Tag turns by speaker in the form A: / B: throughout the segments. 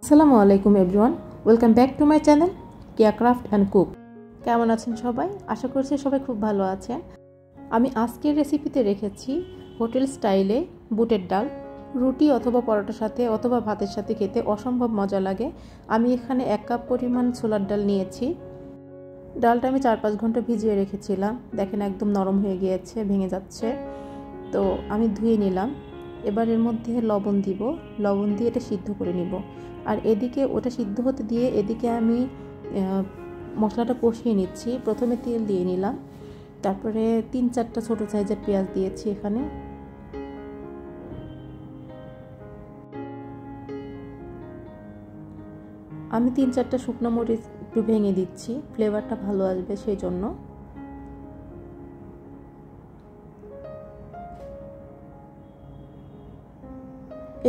A: আসসালামু আলাইকুম everyone, welcome back to my channel Keya craft and cook. কেমন আছেন সবাই? আশা করছি সবাই খুব ভালো আছেন। আমি আজকের রেসিপিতে রেখেছি হোটেল স্টাইলে বুটের ডাল। রুটি অথবা পরোটার সাথে অথবা ভাতের সাথে খেতে অসম্ভব মজা লাগে। আমি এখানে 1 কাপ পরিমাণ ছোলার ডাল নিয়েছি। ডালটা আমি 4-5 ঘন্টা ভিজিয়ে রেখেছিলাম। দেখেন একদম নরম হয়ে গিয়েছে, ভেঙে যাচ্ছে। তো আমি ধুয়ে নিলাম। এবার এর মধ্যে লবণ দিব, লবণ দিয়ে এটা সিদ্ধ করে নিব। আর এদিকে ওটা সিদ্ধ হতে দিয়ে এদিকে আমি মশলাটা কষিয়ে নিচ্ছি। প্রথমে তেল দিয়ে নিলাম, তারপরে 3-4টা ছোট সাইজের পেঁয়াজ দিয়েছি এখানে। আমি 3-4টা শুকনো মরিচ একটু ভেঙে দিচ্ছি, ফ্লেভারটা ভালো আসবে সেই জন্য।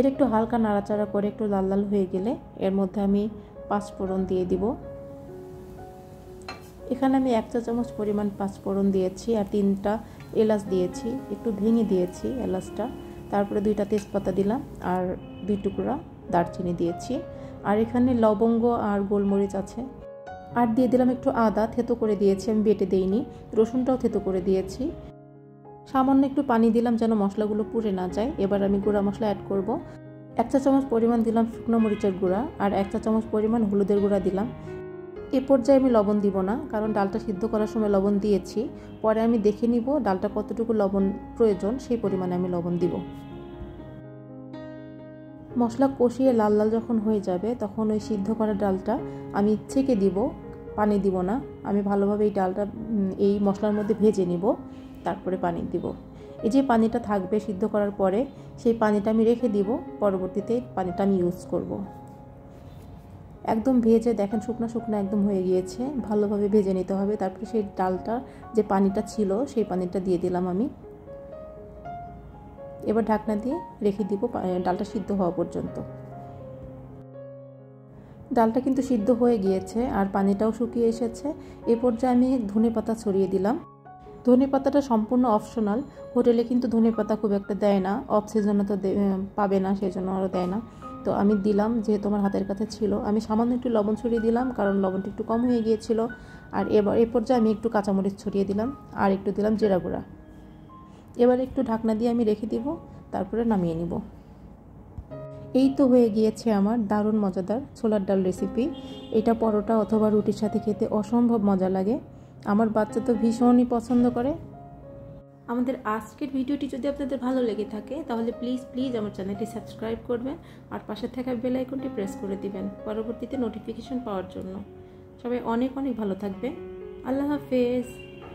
A: এর একটু হালকা নাড়াচাড়া করে একটু লাল লাল হয়ে গেলে এর মধ্যে আমি 5 ফোড়ন দিয়ে দিব। এখানে আমি 1 চা চামচ পরিমাণ 5 ফোড়ন দিয়েছি আর 3টা এলাচ দিয়েছি, একটু ভেঙে দিয়েছি এলাচটা। তারপরে 2টা তেজপাতা দিলাম আর 2 টুকরা দারচিনি দিয়েছি। আর এখানে লবঙ্গ আর গোলমরিচ আছে। আর দিয়ে দিলাম একটু আদা, থেতো করে দিয়েছি, আমি বেটে দেইনি। রসুনটাও থেতো করে দিয়েছি। সামান্য একটু পানি দিলাম যেন মশলাগুলো পুড়ে না যায়। এবার আমি গুঁড়া মশলা অ্যাড করব। 1 চা চামচ পরিমাণ দিলাম শুকনো মরিচের গুঁড়া আর 1 চা চামচ পরিমাণ হলুদের গুঁড়া দিলাম। এ পর্যায়ে আমি লবণ দিব না, কারণ ডালটা সিদ্ধ করার সময় লবণ দিয়েছি। পরে আমি দেখে নিব ডালটা কতটুকু লবণ প্রয়োজন, সেই পরিমাণে আমি লবণ দিব। মশলা কষিয়ে লাল লাল যখন হয়ে যাবে তখন ওই সিদ্ধ করা ডালটা আমি ছেঁকে দিব, পানি দিব না। আমি ভালোভাবে এই ডালটা এই মশলার মধ্যে ভেজে নিব, তারপরে পানি দিব। এই যে পানিটা থাকবে সিদ্ধ করার পরে, সেই পানিটা আমি রেখে দিব, পরবর্তীতে পানিটা আমি ইউজ করব। একদম ভেজে দেখেন শুকনো শুকনো একদম হয়ে গিয়েছে, ভালোভাবে ভেজে নিতে হবে। তারপরে সেই ডালটা যে পানিটা ছিল সেই পানিটা দিয়ে দিলাম আমি। এবার ঢাকনা দিয়ে রেখে দিব ডালটা সিদ্ধ হওয়া পর্যন্ত। ডালটা কিন্তু সিদ্ধ হয়ে গিয়েছে আর পানিটাও শুকিয়ে এসেছে। এ পর্যায়ে আমি ধনেপাতা ছড়িয়ে দিলাম। ধনেপাতাটা সম্পূর্ণ অপশনাল, হোটেলে কিন্তু ধনেপাতা খুব একটা দেয় না, অফ সিজনে তো পাবে না, সেই জন্য আরও দেয় না। তো আমি দিলাম, যেহেতু আমার হাতের কাছে ছিল। আমি সামান্য একটু লবণ ছড়িয়ে দিলাম, কারণ লবণটা একটু কম হয়ে গিয়েছিল। আর এ পর্যায়ে আমি একটু কাঁচামরিচ ছড়িয়ে দিলাম আর একটু দিলাম জিরা গুঁড়া। এবার একটু ঢাকনা দিয়ে আমি রেখে দিব, তারপরে নামিয়ে নিব। এই তো হয়ে গিয়েছে আমার দারুণ মজাদার ছোলার ডাল রেসিপি। এটা পরোটা অথবা রুটির সাথে খেতে অসম্ভব মজা লাগে। আমার বাচ্চা তো ভীষণই পছন্দ করে। আমাদের আজকের ভিডিওটি যদি আপনাদের ভালো লেগে থাকে তাহলে প্লিজ আমার চ্যানেলটি সাবস্ক্রাইব করবেন আর পাশে থাকা বেল আইকনটি প্রেস করে দিবেন পরবর্তীতে নোটিফিকেশন পাওয়ার জন্য। সবাই অনেক অনেক ভালো থাকবেন। আল্লাহ হাফেজ।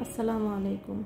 A: আসসালামু আলাইকুম।